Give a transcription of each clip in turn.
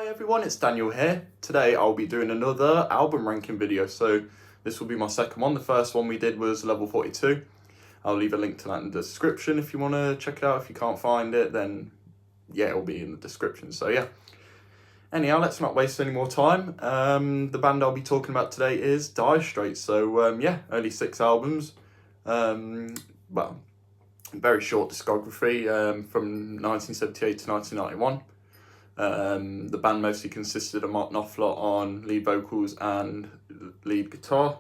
Hi everyone, it's Daniel here. Today I'll be doing another album ranking video. So this will be my second one. The first one we did was level 42. I'll leave a link to that in the description if you want to check it out. If you can't find it, then yeah, it'll be in the description. So yeah. Anyhow, let's not waste any more time. The band I'll be talking about today is Dire Straits. So yeah, only 6 albums. Well, very short discography from 1978 to 1991. The band mostly consisted of Knopfler on lead vocals and lead guitar,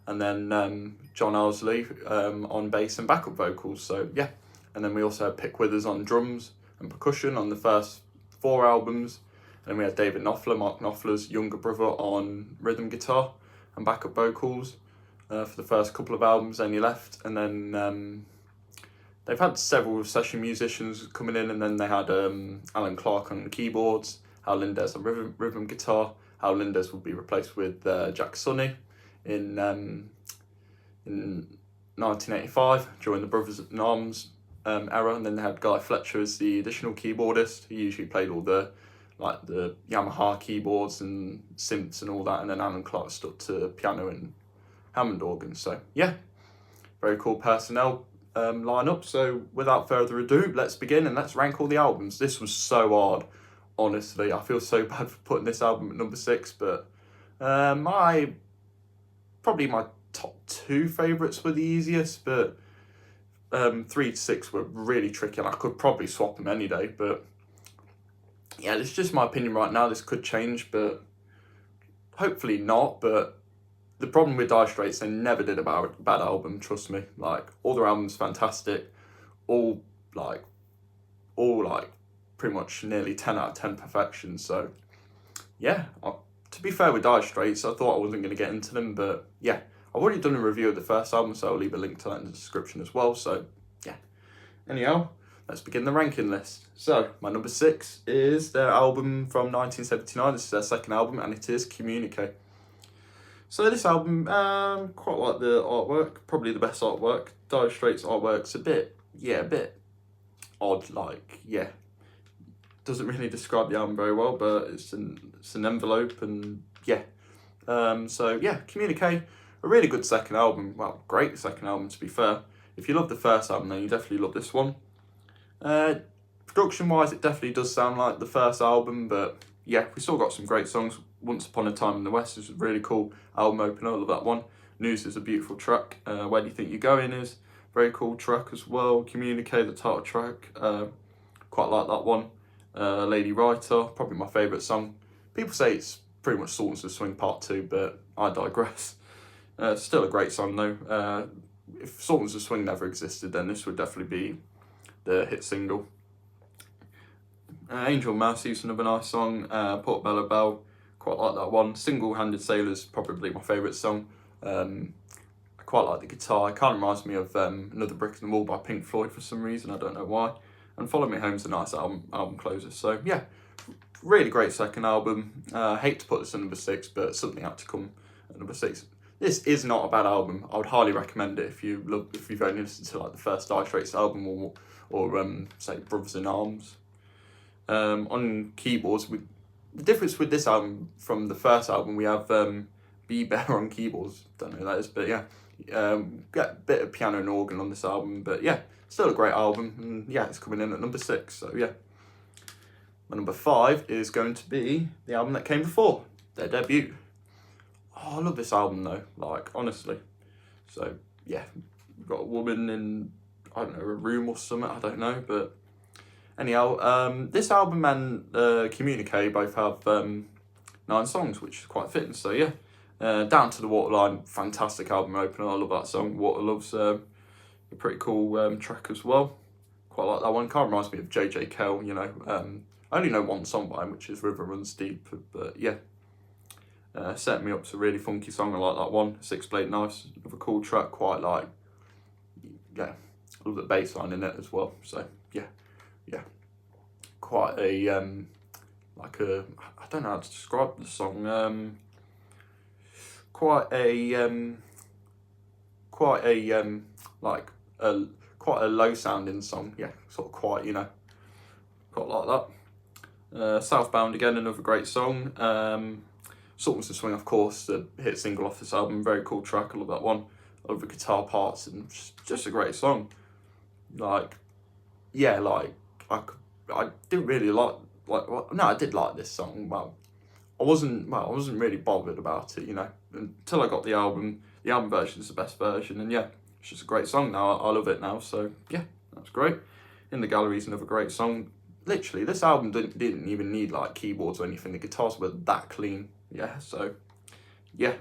and then John Owsley on bass and backup vocals. So yeah, and then we also had Pick Withers on drums and percussion on the first 4 albums. And then we had David Knopfler, Mark Knopfler's younger brother, on rhythm guitar and backup vocals for the first couple of albums. Then he left, and then they've had several session musicians coming in, and then they had Alan Clark on keyboards, Hal Lindes on rhythm guitar. Hal Lindes would be replaced with Jack Sonny in 1985 during the Brothers in Arms era, and then they had Guy Fletcher as the additional keyboardist. He usually played all the Yamaha keyboards and synths and all that, and then Alan Clark stuck to piano and Hammond organ. So yeah, very cool personnel lineup. So without further ado, let's begin and let's rank all the albums. This was so hard, honestly. I feel so bad for putting this album at number 6, but my top 2 favourites were the easiest, but 3 to 6 were really tricky, and I could probably swap them any day. But yeah, it's just my opinion right now. This could change, but hopefully not. But the problem with Dire Straits, they never did a bad album, trust me. Like, all their albums fantastic, all pretty much nearly 10 out of 10 perfection. So yeah, to be fair with Dire Straits, I thought I wasn't going to get into them, but yeah, I've already done a review of the first album, so I'll leave a link to that in the description as well. So yeah, anyhow, let's begin the ranking list. So my number 6 is their album from 1979. This is their second album, and it is Communique. So this album, quite like the artwork, probably the best artwork. Dire Straits' artwork's a bit odd, doesn't really describe the album very well, but it's an envelope, and yeah. So yeah, Communique, a really good second album. Well, great second album, to be fair. If you love the first album, then you definitely love this one. Production-wise, it definitely does sound like the first album, but yeah, we still got some great songs. Once Upon a Time in the West is a really cool album opener. I love that one. News is a beautiful track. Where Do You Think You're Going is a very cool track as well. Communique, the title track, quite like that one. Lady Writer, probably my favourite song. People say it's pretty much Sultans of Swing Part 2, but I digress. Still a great song though. If Sultans of Swing never existed, then this would definitely be the hit single. Angel Mercy is another nice song. Portobello Bell, quite like that one. Single-Handed Sailor's probably my favourite song. I quite like the guitar. It kind of reminds me of Another Brick in the Wall by Pink Floyd for some reason, I don't know why. And Follow Me Home's a nice album closer. So yeah, really great second album. Hate to put this at number 6, but something had to come at number 6. This is not a bad album. I would highly recommend it if you've only listened to like the first Dire Straits album or say Brothers in Arms. On keyboards, the difference with this album from the first album, we have Be Bear on keyboards. Don't know who that is, but yeah, get a bit of piano and organ on this album. But yeah, still a great album, and yeah, it's coming in at number 6. So yeah, my number 5 is going to be the album that came before, their debut. Oh, I love this album though, like, honestly. So yeah, we've got a woman in, I don't know, a room or something, I don't know, but anyhow, this album and Communique both have 9 songs, which is quite fitting. So yeah, Down to the Waterline, fantastic album opener. I love that song. Water Love's a pretty cool track as well. Quite like that one. Kind of reminds me of J.J. Kell, you know. I only know one song by him, which is River Runs Deep, but yeah. Set Me Up's a really funky song. I like that one. Six Blade Knife's another cool track. Quite like, yeah, I love the bass line in it as well. So yeah. Quite a I don't know how to describe the song. Quite a low sounding song. Yeah, sort of quiet, you know. Quite like that. Southbound again, another great song. Sultans to Swing, of course, the hit single off this album, very cool track, I love that one. I love the guitar parts and just a great song. Like, yeah, like I didn't really no, I did like this song. I wasn't really bothered about it, until I got the album. The album version is the best version, and yeah, it's just a great song now. I love it now, so yeah, that's great. In the Gallery is another great song. Literally, this album didn't even need like keyboards or anything. The guitars were that clean, yeah. So yeah,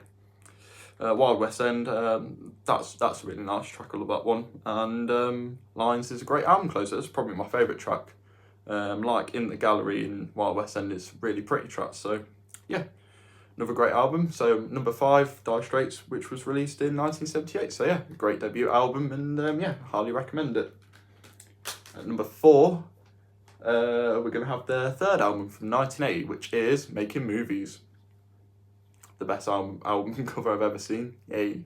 Wild West End, that's a really nice track. I love that one. And Lines is a great album closer. It's probably my favourite track. Like In the Gallery and Wild West End is really pretty tracks. So yeah, another great album. So number 5, Dire Straits, which was released in 1978. So yeah, great debut album, and yeah, highly recommend it. At number 4, we're going to have their third album from 1980, which is Making Movies. The best album cover I've ever seen. Yay.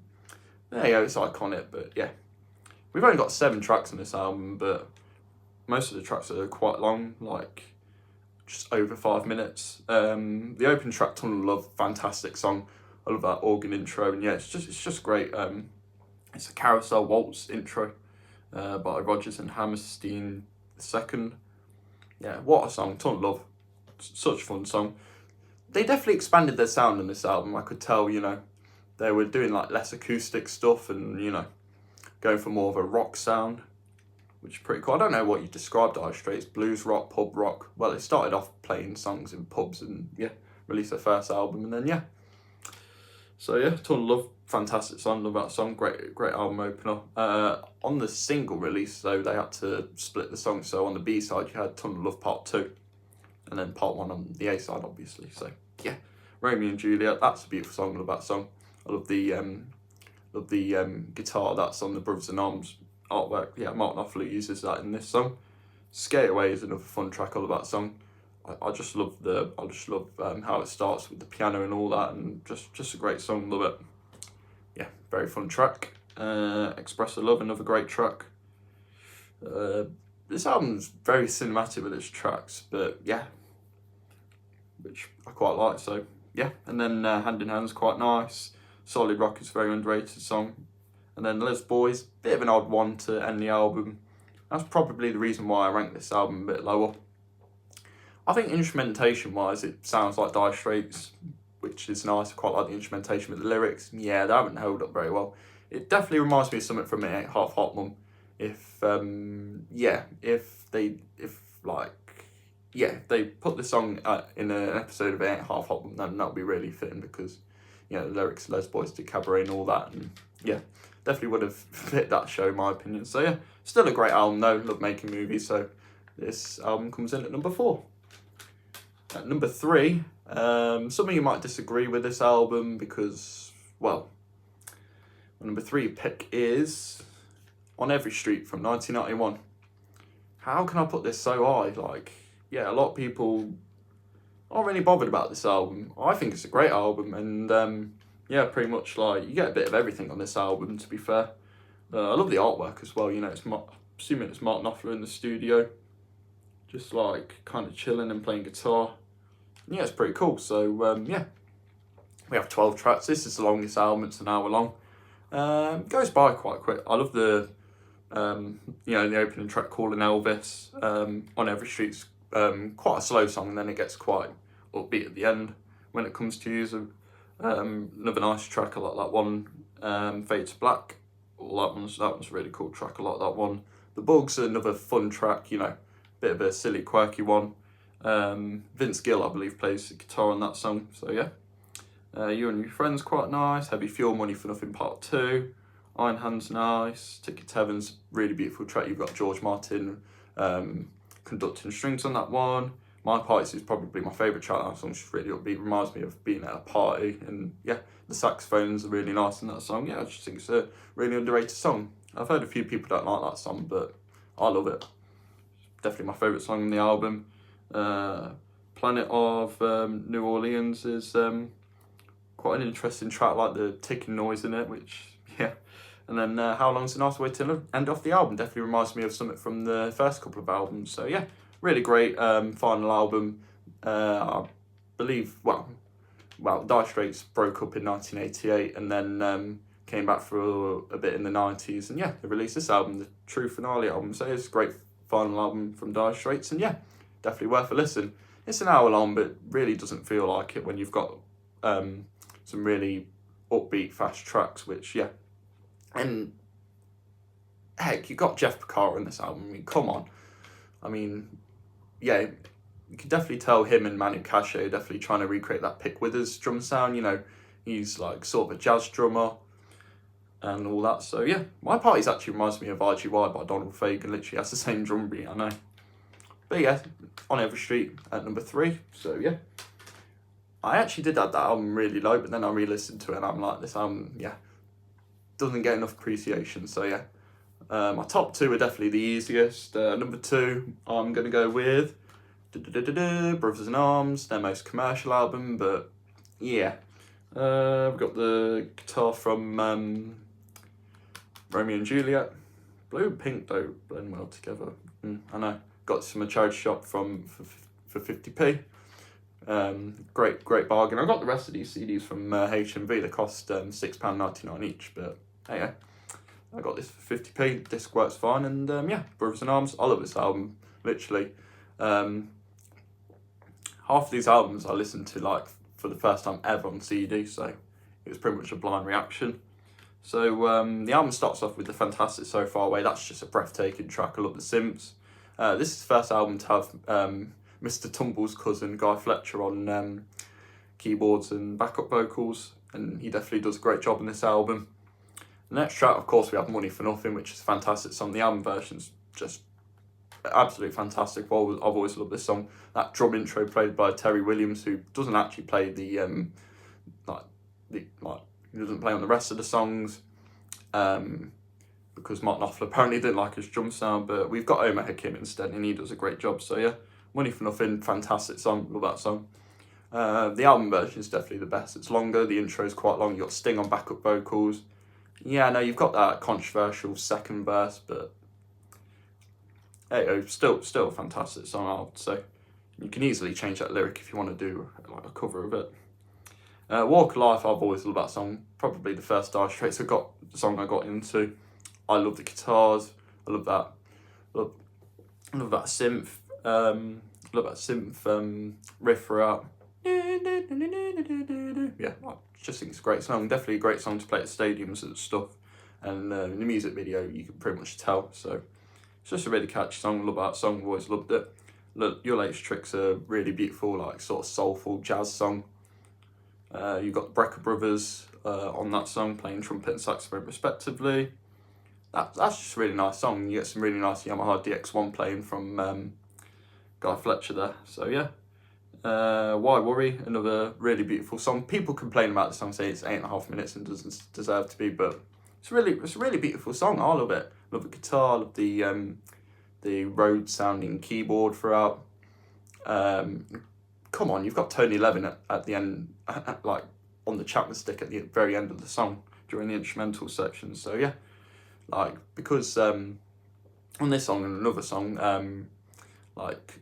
There you go, it's iconic, but yeah. We've only got 7 tracks on this album, but most of the tracks are quite long, like just over 5 minutes. The opening track, Tunnel of Love, fantastic song. I love that organ intro, and yeah, it's just great. It's a carousel waltz intro by Rodgers and Hammerstein II. Yeah, what a song, Tunnel of Love. Such a fun song. They definitely expanded their sound on this album. I could tell, they were doing like less acoustic stuff and, going for more of a rock sound, which is pretty cool. I don't know what you described Dire Straits, blues rock, pub rock. Well, they started off playing songs in pubs and yeah, released their first album, and then yeah. So yeah, Tunnel of Love, fantastic song, love that song, great album opener. On the single release though, they had to split the song, so on the B side you had Tunnel of Love Part 2, and then Part 1 on the A side obviously. So yeah, Romeo and Juliet, that's a beautiful song, I love that song. I love the guitar that's on the Brothers in Arms artwork. Yeah, Mark Knopfler uses that in this song. Skate Away is another fun track, I love that song. I just love how it starts with the piano and all that, and just a great song, love it. Yeah, very fun track. Express the Love, another great track. This album's very cinematic with its tracks, but yeah, which I quite like, so yeah. And then Hand in Hand's quite nice. Solid Rock is a very underrated song. And then Les Boys, bit of an odd one to end the album. That's probably the reason why I rank this album a bit lower. I think instrumentation-wise, it sounds like Dire Straits, which is nice. I quite like the instrumentation with the lyrics. Yeah, they haven't held up very well. It definitely reminds me of something from It Ain't Half Hot Mum. If they put the song in an episode of It Ain't Half Hot Mum, then that would be really fitting, because the lyrics, Les Boys did cabaret and all that, and yeah, definitely would have fit that show in my opinion. So yeah, still a great album though, love Making Movies, so this album comes in at number 4. At number 3, some of you might disagree with this album because, well, my number 3 pick is On Every Street from 1991. How can I put this so high? Like, yeah, a lot of people aren't really bothered about this album. I think it's a great album, and yeah, pretty much like you get a bit of everything on this album, to be fair. I love the artwork as well, assuming it's Mark Knopfler in the studio, just like kind of chilling and playing guitar. Yeah, it's pretty cool. So yeah, we have 12 tracks. This is the longest album, it's an hour long. Goes by quite quick. I love the the opening track, Calling Elvis. On Every Street's quite a slow song, and then it gets quite upbeat at the end when it comes to use of another nice track. I like that one. Fade to Black. That one's a really cool track. I like that one. The Bugs are another fun track. Bit of a silly, quirky one. Vince Gill, I believe, plays the guitar on that song. So yeah. You and Your Friends, quite nice. Heavy Fuel, Money for Nothing Part 2. Iron Hand's nice. Ticket to Heaven's really beautiful track. You've got George Martin conducting strings on that one. My Parties is probably my favourite track. That song's just really upbeat. Reminds me of being at a party. And yeah, the saxophones are really nice in that song. Yeah, I just think it's a really underrated song. I've heard a few people don't like that song, but I love it. Definitely my favourite song on the album. Planet of New Orleans is quite an interesting track, like the ticking noise in it, which, yeah. And then How Long's a Nice Way to End Off the Album definitely reminds me of something from the first couple of albums. So yeah, really great final album. I believe, well, Dire Straits broke up in 1988 and then came back for a bit in the 90s. And yeah, they released this album, the true finale album. So it's a great final album from Dire Straits. And yeah, definitely worth a listen. It's an hour long, but really doesn't feel like it when you've got some really upbeat, fast tracks, which, yeah. And heck, you got Jeff Porcaro in this album. I mean, come on. I mean, yeah, you can definitely tell him and Manu Katché are definitely trying to recreate that Pick Withers drum sound. You know, he's like sort of a jazz drummer and all that. So yeah, My Parties actually reminds me of RGY by Donald Fagen. Literally has the same drum beat, I know. But yeah, On Every Street at number 3. So yeah, I actually did have that album really low, but then I re-listened to it and I'm like, this album, yeah, doesn't get enough appreciation. So yeah, my top 2 are definitely the easiest. Number 2, I'm going to go with Brothers in Arms, their most commercial album, but yeah. We've got the guitar from Romeo and Juliet. Blue and pink don't blend well together. I know. Got this from a charity shop for 50p. Great bargain. I got the rest of these CDs from HMV. They cost £6.99 each, but hey, yeah. I got this for 50p. Disc works fine, and yeah, Brothers in Arms. I love this album, literally. Half of these albums I listened to like for the first time ever on CD, so it was pretty much a blind reaction. So the album starts off with The Fantastic So Far Away. That's just a breathtaking track. I love the synths. This is the first album to have Mr. Tumble's cousin, Guy Fletcher, on keyboards and backup vocals, and he definitely does a great job in this album. The next track, of course, we have Money for Nothing, which is a fantastic song. The album version's just absolutely fantastic. Well, I've always loved this song. That drum intro played by Terry Williams, who doesn't actually play he doesn't play on the rest of the songs, because Mark Knopfler apparently didn't like his drum sound. But we've got Omar Hakim instead, and he does a great job. So yeah, Money for Nothing, fantastic song. Love that song. The album version is definitely the best. It's longer. The intro is quite long. You got Sting on backup vocals. Yeah, no, you've got that controversial second verse, but hey, still a fantastic song, I would say. You can easily change that lyric if you want to do like a cover of it. Walk of Life, I've always loved that song. Probably the first Dire Straits song I got into. I love the guitars. I love that. Love that synth. Love that synth riff throughout. Yeah, I just think it's a great song. Definitely a great song to play at stadiums and stuff. And in the music video, you can pretty much tell. So it's just a really catchy song. Love that song. I've always loved it. Look, Your Latest Trick's a really beautiful, like sort of soulful jazz song. You've got the Brecker Brothers on that song, playing trumpet and saxophone respectively. That's just a really nice song. You get some really nice Yamaha DX1 playing from Guy Fletcher there. So yeah. Why Worry, another really beautiful song. People complain about the song, say it's 8.5 minutes and doesn't deserve to be, but it's a really beautiful song. I love it. Love the guitar, love the Rhodes sounding keyboard throughout. Come on, you've got Tony Levin at the end, like on the Chapman stick at the very end of the song during the instrumental section. So yeah, like because on this song and another song, like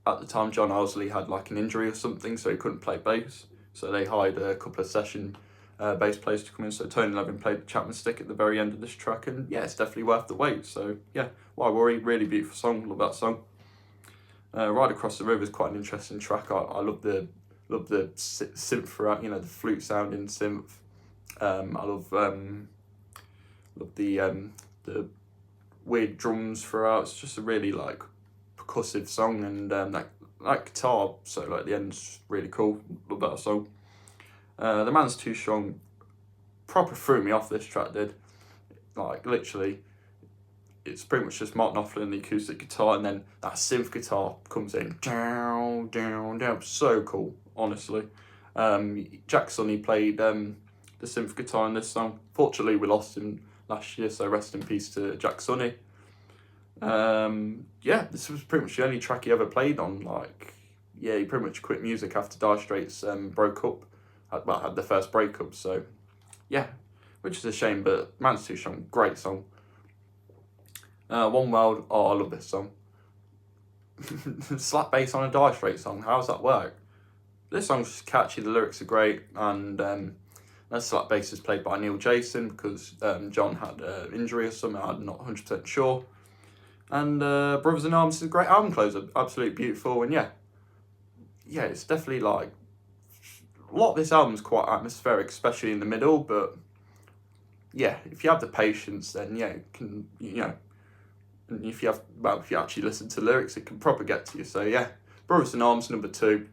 at the time John Owsley had like an injury or something, so he couldn't play bass. So they hired a couple of session bass players to come in. So Tony Levin played the Chapman stick at the very end of this track, and yeah, it's definitely worth the wait. So yeah, Why Worry, really beautiful song. Love that song. Ride Across the River is quite an interesting track. I love the synth throughout. You know, the flute sounding synth. I love the weird drums throughout. It's just a really like percussive song, and that guitar solo at the end's really cool. Love that song. The Man's Too Strong proper threw me off. This track did, like literally. It's pretty much just Mark Knopfler and the acoustic guitar, and then that synth guitar comes in. Down, down, down. So cool, honestly. Jack Sonny played the synth guitar in this song. Fortunately, we lost him last year, so rest in peace to Jack Sonny. Yeah, this was pretty much the only track he ever played on. Like, yeah, he pretty much quit music after Dire Straits broke up. Had the first breakup, so yeah, which is a shame, but Man's Too Strong, great song. One World, oh, I love this song. slap bass on a Dire Straits song. How does that work? This song's just catchy, the lyrics are great, and that slap bass is played by Neil Jason because John had an injury or something, I'm not 100% sure. And Brothers in Arms is a great album closer, absolutely beautiful, and yeah, it's definitely like, a lot of this album's quite atmospheric, especially in the middle, but yeah, if you have the patience, then yeah, it can, and if you actually listen to the lyrics, it can probably get to you. So yeah, Brothers in Arms, number 2,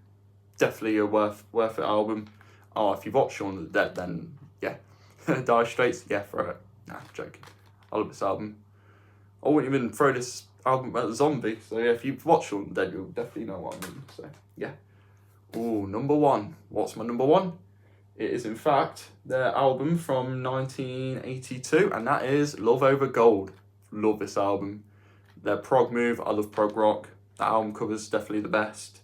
definitely a worth it album. Oh, if you've watched Shaun of the Dead, then yeah, Dire Straits, yeah, throw it. Nah, I'm joking. I love this album. I wouldn't even throw this album at a zombie. So yeah, if you've watched Shaun of the Dead, you'll definitely know what I mean. So yeah. Ooh, number 1. What's my number 1? It is in fact their album from 1982, and that is Love Over Gold. Love this album. Their prog move, I love prog rock. The album cover's definitely the best.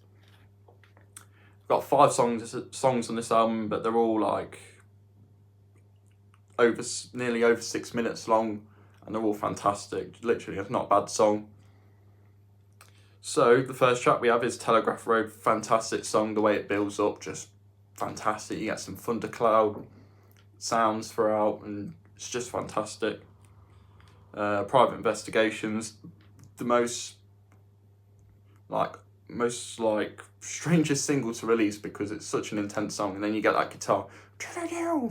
Got 5 songs on this album, but they're all like nearly over 6 minutes long, and they're all fantastic. Literally, it's not a bad song. So the first track we have is Telegraph Road. Fantastic song, the way it builds up, just fantastic. You get some thundercloud sounds throughout, and it's just fantastic. Private Investigations, the most strangest single to release because it's such an intense song, and then you get that guitar,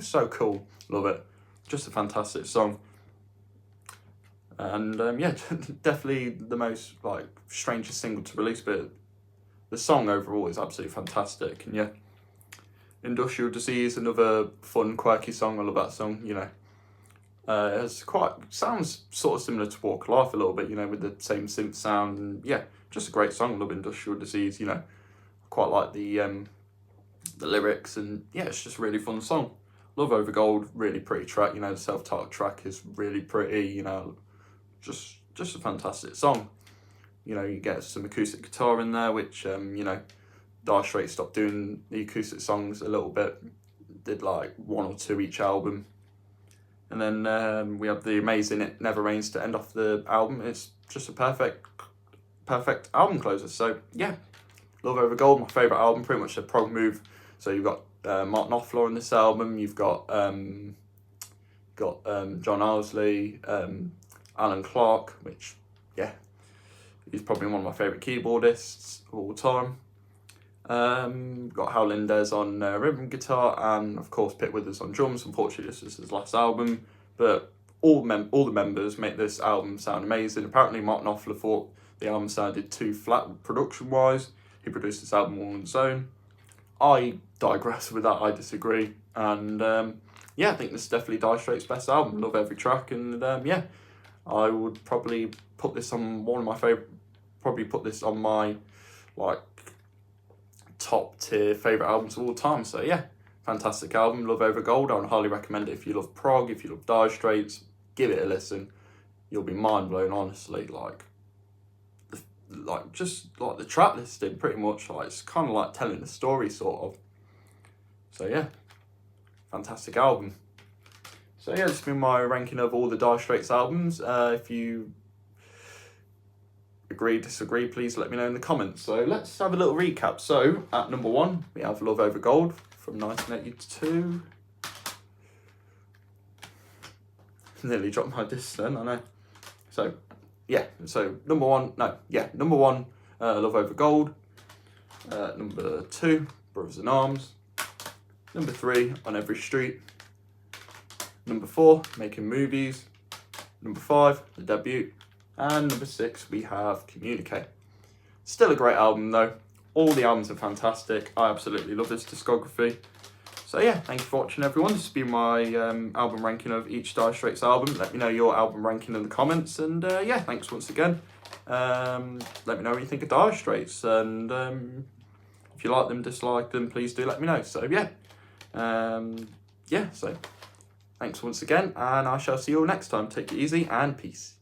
so cool, love it, just a fantastic song. And yeah, definitely the most strangest single to release, but the song overall is absolutely fantastic. And yeah, Industrial Disease, another fun, quirky song. I love that song. It's sounds sort of similar to Walk of Life a little bit, with the same synth sound. And yeah, just a great song. Love Industrial Disease. Quite like the lyrics, and yeah, it's just a really fun song. Love Over Gold, really pretty track. The self-titled track is really pretty. Just a fantastic song. You get some acoustic guitar in there, which Dire Straits stopped doing the acoustic songs a little bit. Did 1 or 2 each album. And then we have the amazing It Never Rains to end off the album. It's just a perfect album closer. So yeah, Love Over Gold, my favourite album, pretty much a prog move. So you've got Mark Knopfler on this album, you've got John Owsley, Alan Clark, which yeah, he's probably one of my favourite keyboardists of all time. Got Hal Lindez on rhythm guitar, and of course Pete Withers on drums. Unfortunately, this is his last album, but all the members make this album sound amazing. Apparently, Mark Knopfler thought the album sounded too flat production-wise. He produced this album all on his own. I digress with that. I disagree, and yeah, I think this is definitely Dire Straits' best album. Love every track, and yeah, I would probably put this on one of my favourite. Probably put this on my top tier favourite albums of all time. So yeah, fantastic album, Love Over Gold. I would highly recommend it if you love prog, if you love Dire Straits, give it a listen. You'll be mind blown, honestly. Just the track listing, pretty much it's kind of like telling a story sort of. So yeah, fantastic album. So yeah, this has been my ranking of all the Dire Straits albums. If you agree, disagree, please let me know in the comments. So let's have a little recap. So at number 1, we have Love Over Gold from 1982. Nearly dropped my disc then, I know. So yeah, number 1, Love Over Gold. Number 2, Brothers in Arms. Number 3, On Every Street. Number 4, Making Movies. Number 5, The Debut. And number 6, we have Communicate. Still a great album though. All the albums are fantastic. I absolutely love this discography. So yeah, thank you for watching everyone. This has been my album ranking of each Dire Straits album. Let me know your album ranking in the comments. And yeah, thanks once again. Let me know what you think of Dire Straits. And if you like them, dislike them, please do let me know. So yeah. So thanks once again. And I shall see you all next time. Take it easy and peace.